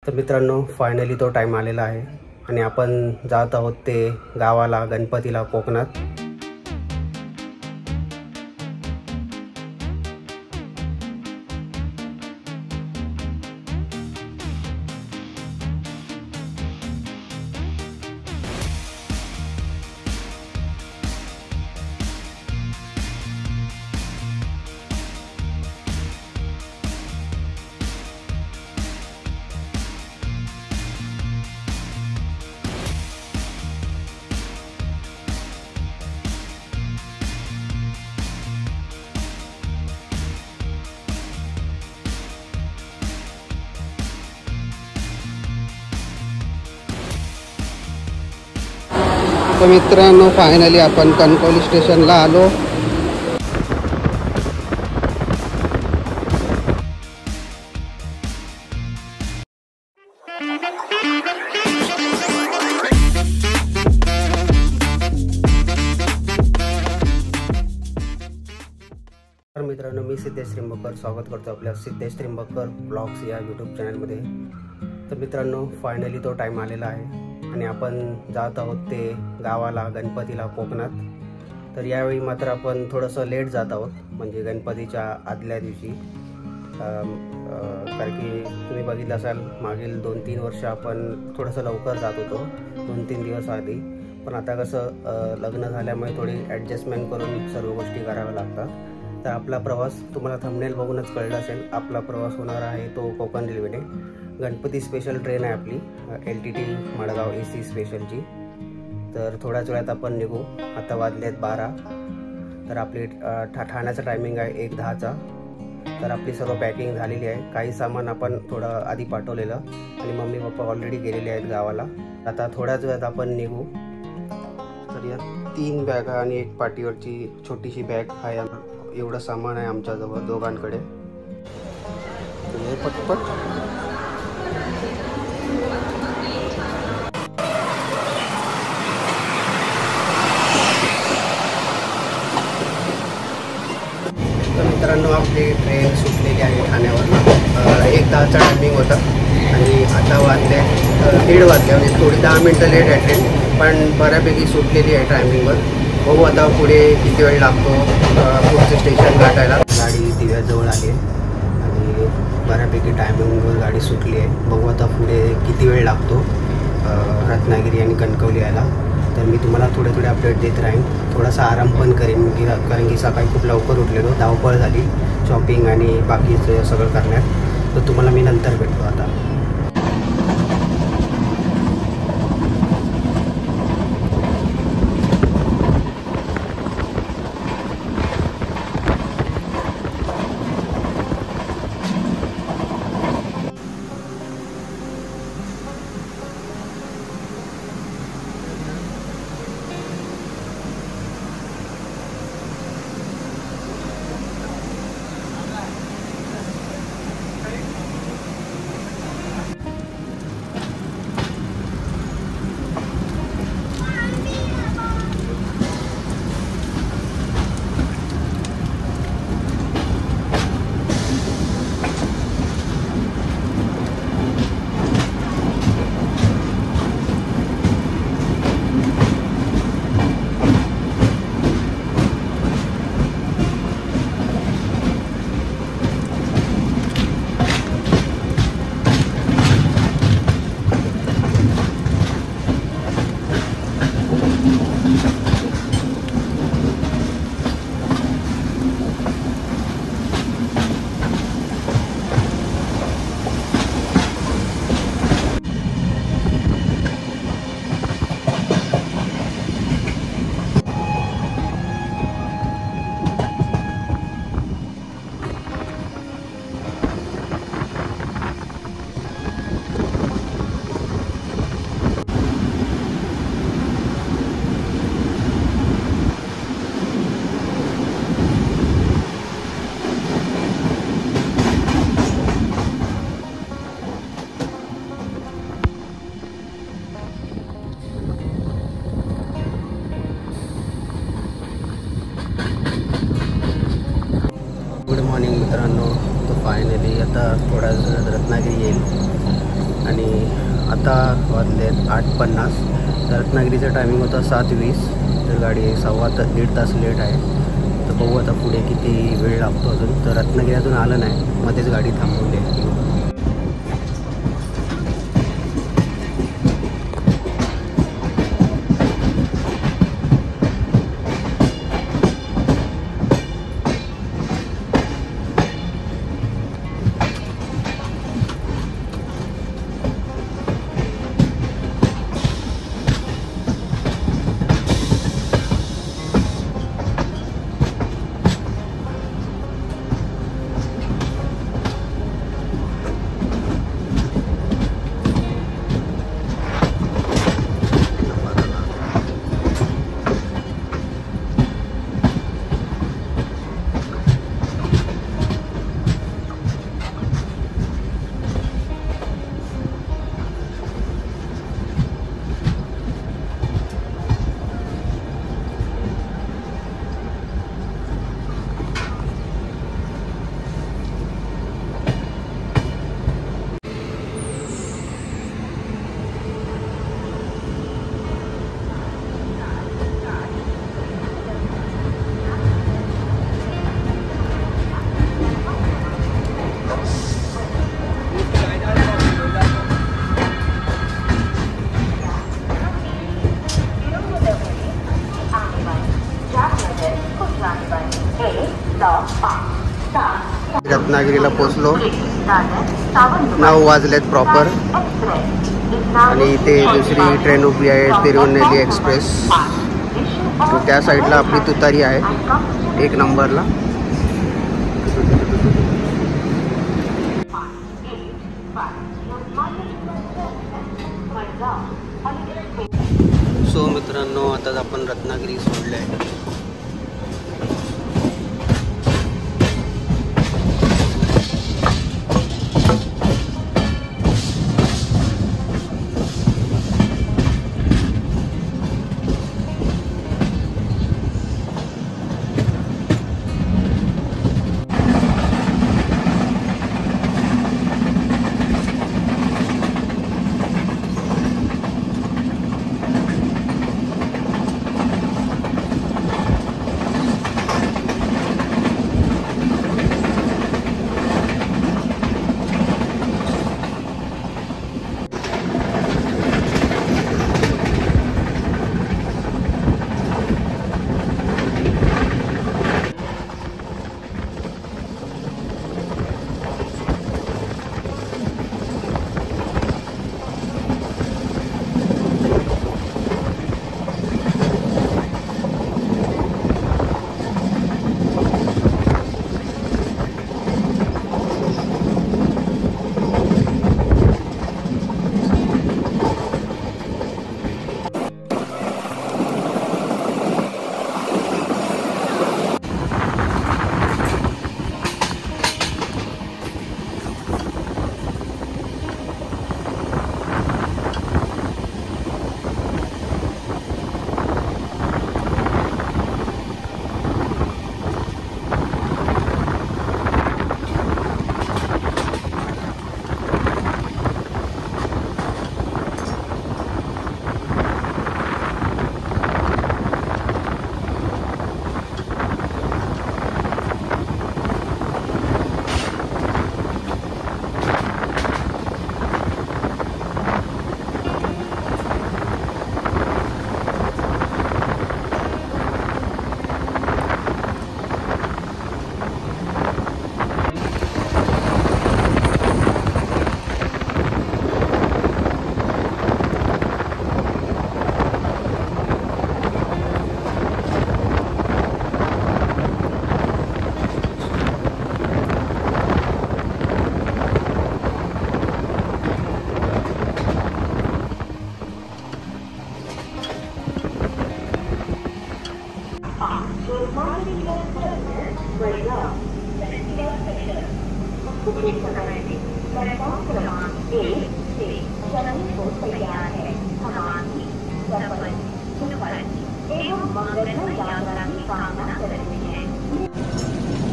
तर मित्रांनो, फायनली तो टाइम आलेला आहे आणि आपण जात आहोत ते गावाला, गणपतीला, कोकणात। तर मित्रांनो, फायनली आपण कणकवली स्टेशनला आलो। तर मित्रांनो, मी सिद्धेश त्रिंबकर स्वागत करतो आपल्या सिद्धेश त्रिंबकर ब्लॉग्स या यूट्यूब चॅनलमध्ये। तर मित्रांनो, फायनली तो टाइम आलेला आहे आणि आपण जात आहोत ते गावाला, गणपतीला, कोकणात। तर यावेळी मात्र आपण थोडंसं लेट जात आहोत, म्हणजे गणपतीच्या आदल्या दिवशी। कारण की तुम्ही बघितलं असाल, मागील 2-3 वर्ष आपण थोडंसं लवकर जात होतो, 2-3 दिवस आधी। पण आता कसं लग्न झाल्यामुळे थोडी ॲडजस्टमेंट करून सर्व गोष्टी कराव्या लागतात। तर आपला प्रवास तुम्हाला थंबनेल बघूनच कळलं असेल, आपला प्रवास होणार आहे तो कोकण रेल्वेने। गणपती स्पेशल ट्रेन आहे आपली, LTT मडगाव AC स्पेशलची। तर थोड्याच वेळात आपण निघू। आता वाजलेत 12। तर आपली ठाण्याचा टायमिंग आहे 1:10चा। तर आपली सर्व पॅकिंग झालेली आहे। काही सामान आपण थोडं आधी पाठवलेलं आणि मम्मी पप्पा ऑलरेडी गेलेले आहेत गावाला। आता थोड्याच वेळात आपण निघू। तर या 3 बॅगा आणि एक पाठीवरची छोटीशी बॅग आहे, एवढं सामान आहे आमच्याजवळ दोघांकडे। पटपट मित्रांनो, आपली ट्रेन सुटलेली आहे ठाण्यावर। 1:10चा टायमिंग होता आणि आता वाजले 1:30 वाजले, म्हणजे थोडी 10 मिनटं लेट आहे ट्रेन, पण बऱ्यापैकी सुटलेली आहे टायमिंगवर। बघू आता पुढे किती वेळ लागतो पुढचं स्टेशन गाठायला। गाडी दिव्याजवळ आहे आणि बऱ्यापैकी टायमिंगवर गाडी सुटली आहे। बघू आता पुढे किती वेळ लागतो रत्नागिरी आणि कणकवली यायला। तर मी तुम्हाला थोडे थोडे अपडेट देत राहीन। थोडासा आराम पण करेन, कारण की सकाळी खूप लवकर उठलेलो, धावपळ झाली शॉपिंग आणि बाकीचं सगळं करण्यात। तर तुम्हाला मी नंतर भेटतो आता। गुड मॉर्निंग मित्रांनो। तो फायनली आता थोडा रत्नागिरी येईल आणि आता वाजलेत 8:50. रत्नागिरीचं टायमिंग होता 7:20. तर गाडी 1.25 तास लेट आहे. तर बघू आता पुढे किती वेळ लागतो अजून. तर रत्नागिरी अजून आलं नाही, मध्येच गाडी थांबवली आहे. रत्नागिरीला पोचलो. 9 वाजलेत प्रॉपर. आणि इथे दुसरी ट्रेन उभी आहे, तिरुनेली एक्सप्रेस. त्या साईडला आपली तुतारी आहे 1 नंबरला. सो मित्रांनो, आता आपण रत्नागिरी सोडले आहे.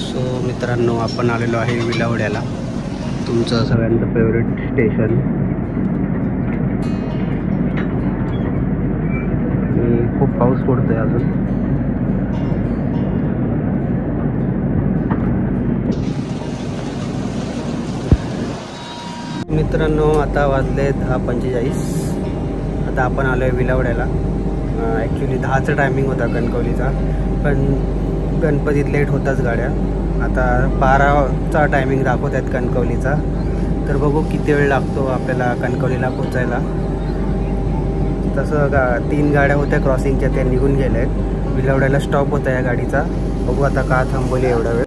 सो मित्रांनो, आपण आलेलो आहे विलावड्याला, तुमचं सगळ्यांचं फेवरेट स्टेशन. पाऊस पडतोय अजून. मित्रांनो आता वाजले 10:45. आता आपण आलो आहे विलावड्याला. ॲक्च्युली 10चा टायमिंग होता कणकवलीचा, पण गणपतीत लेट होताच गाड्या. आता 12चा टायमिंग दाखवत आहेत कणकवलीचा. तर बघू किती वेळ लागतो आपल्याला कणकवलीला पोचायला. तसं 3 गाड्या होत्या क्रॉसिंगच्या, त्या निघून गेल्या आहेत. विलावड्याला स्टॉप होता या गाडीचा. बघू आता का थांबवली एवढा वेळ.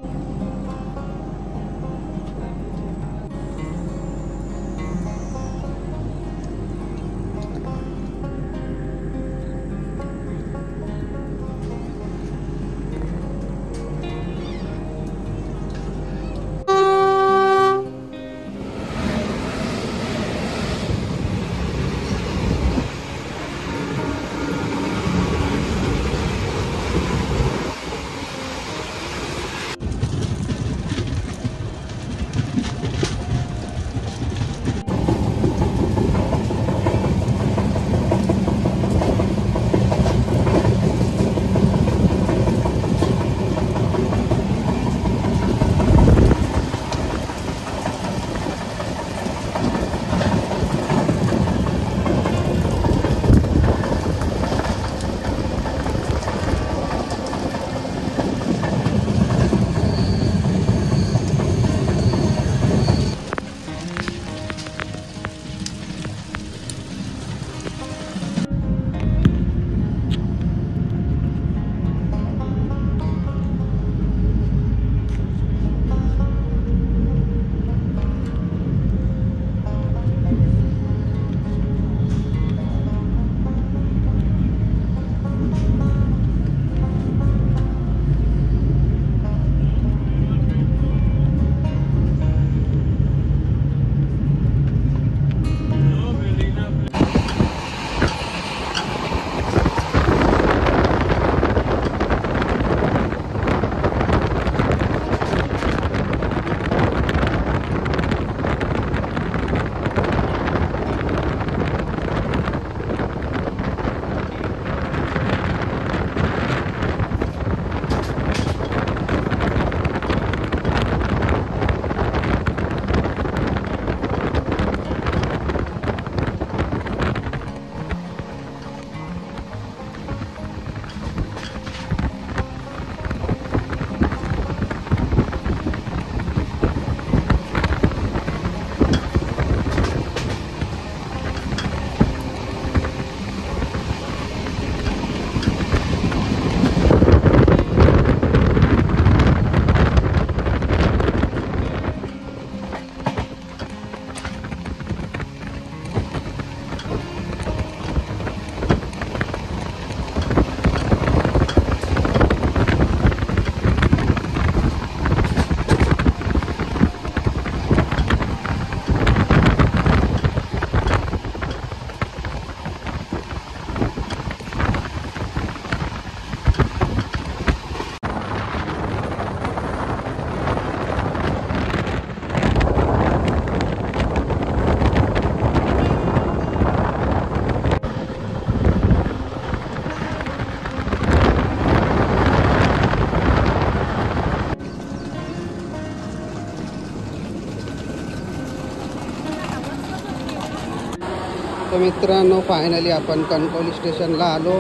तर मित्रांनो फायनली आपण कणकवली स्टेशनला आलो.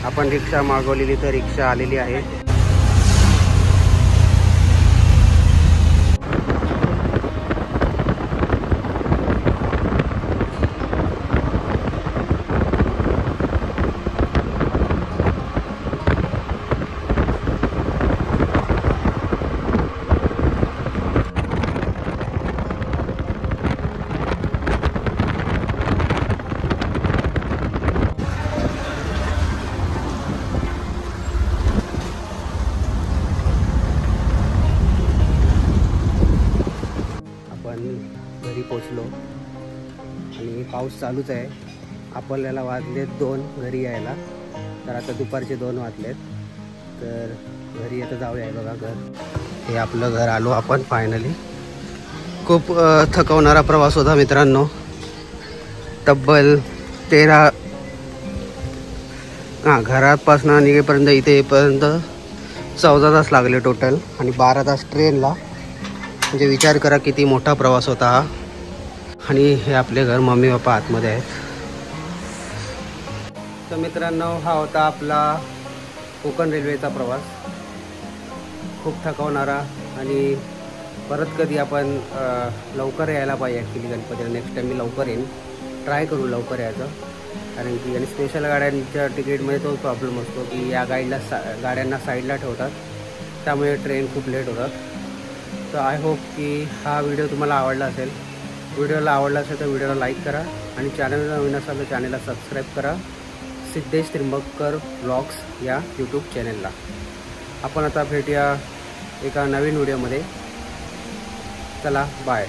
आपण रिक्षा मागवलेली तर रिक्षा आलेली आहे. घरी पोचलो आणि पाऊस चालूच आहे. आपल्याला वाजलेत 2 घरी यायला. तर आता दुपारचे 2 वाजलेत. तर घरी आता जाऊया. बघा घर, हे आपलं घर आलो आपण फायनली. खूप थकवणारा प्रवास होता मित्रांनो. तब्बल हां, घरापासून निघेपर्यंत इथे येईपर्यंत 14 तास लागले टोटल आणि 12 तास ट्रेनला. म्हणजे विचार करा किती मोठा प्रवास होता हा. आणि हे आपले घर, मम्मी पप्पा आतमध्ये आहेत. तर मित्रांनो, हा होता आपला कोकण रेल्वेचा प्रवास. खूप थकवणारा आणि परत कधी आपण लवकर यायला पाहिजे. ॲक्च्युली गणपतीला नेक्स्ट टाईम मी लवकर येईन, ट्राय करू लवकर यायचं. कारण की आणि स्पेशल गाड्यांच्या तिकीटमध्ये तोच प्रॉब्लेम असतो की या गाड्यांना साईडला ठेवतात, त्यामुळे ट्रेन खूप लेट होतात. तर आय होप की हा व्हिडिओ तुम्हाला आवडला असेल. व्हिडिओला आवडला असेल तर व्हिडिओला लाईक करा आणि चॅनलला नवीन असाल तर चॅनलला सबस्क्राईब करा. सिद्धेश त्रिंबककर व्लॉग्स या यूट्यूब चॅनलला. आपण आता भेटूया एका नवीन व्हिडिओमध्ये. चला, बाय.